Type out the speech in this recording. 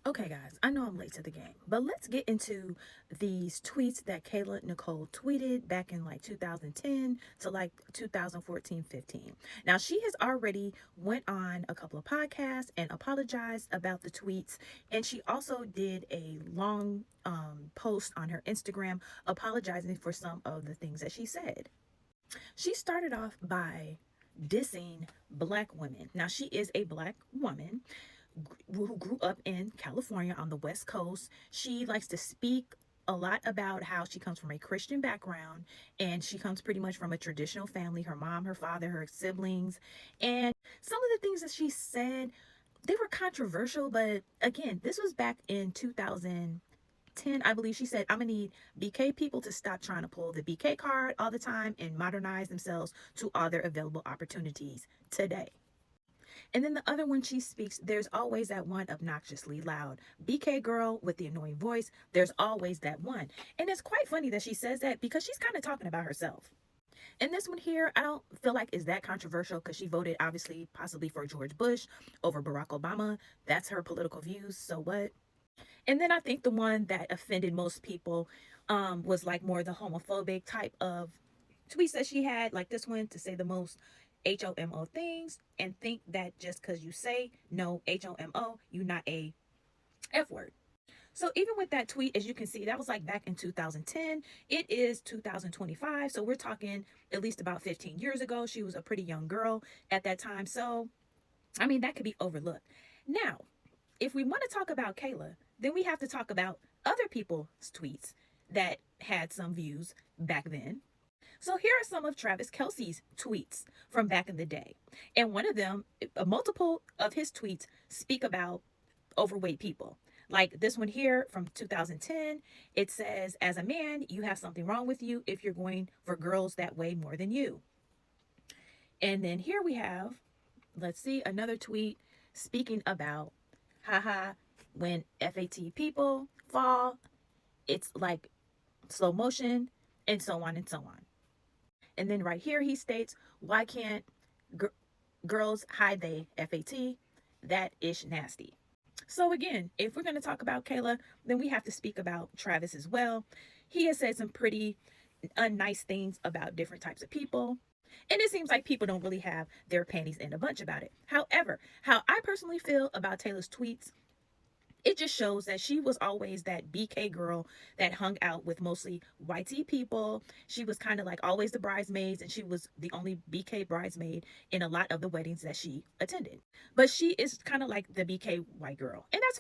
Okay, guys, I know I'm late to the game, but let's get into these tweets that Kayla Nicole tweeted back in like 2010 to like 2014-15. Now, she has already went on a couple of podcasts and apologized about the tweets, and she also did a long post on her Instagram apologizing for some of the things that she said. She started off by dissing black women. Now, she is a black woman who grew up in California on the West Coast. She likes to speak a lot about how she comes from a Christian background and she comes pretty much from a traditional family, her mom, her father, her siblings. And some of the things that she said, they were controversial, but again, this was back in 2010. I believe she said, I'm gonna need BK people to stop trying to pull the BK card all the time and modernize themselves to all their available opportunities today. And then the other one she speaks, there's always that one obnoxiously loud BK girl with the annoying voice. There's always that one. And it's quite funny that she says that because she's kind of talking about herself. And this one here, I don't feel like is that controversial because she voted obviously possibly for George Bush over Barack Obama. That's her political views. So what? And then I think the one that offended most people was like more the homophobic type of tweets that she had, like this one to say the most HOMO things and think that just because you say no HOMO, you're not a F word. So even with that tweet, as you can see, that was like back in 2010. It is 2025. So we're talking at least about 15 years ago. She was a pretty young girl at that time. So, I mean, that could be overlooked. Now, if we want to talk about Kayla, then we have to talk about other people's tweets that had some views back then. So here are some of Travis Kelce's tweets from back in the day. And one of them, multiple of his tweets speak about overweight people. Like this one here from 2010, it says, as a man, you have something wrong with you if you're going for girls that weigh more than you. And then here we have, let's see, another tweet speaking about, haha, when FAT people fall, it's like slow motion, and so on and so on. And then right here he states, why can't girls hide they FAT? That ish nasty. So again, if we're going to talk about Kayla, then we have to speak about Travis as well. He has said some pretty unnice things about different types of people. And it seems like people don't really have their panties in a bunch about it. However, how I personally feel about Taylor's tweets, it just shows that she was always that BK girl that hung out with mostly whitey people. She was kind of like always the bridesmaids, and she was the only BK bridesmaid in a lot of the weddings that she attended. But she is kind of like the BK white girl, and that's fine.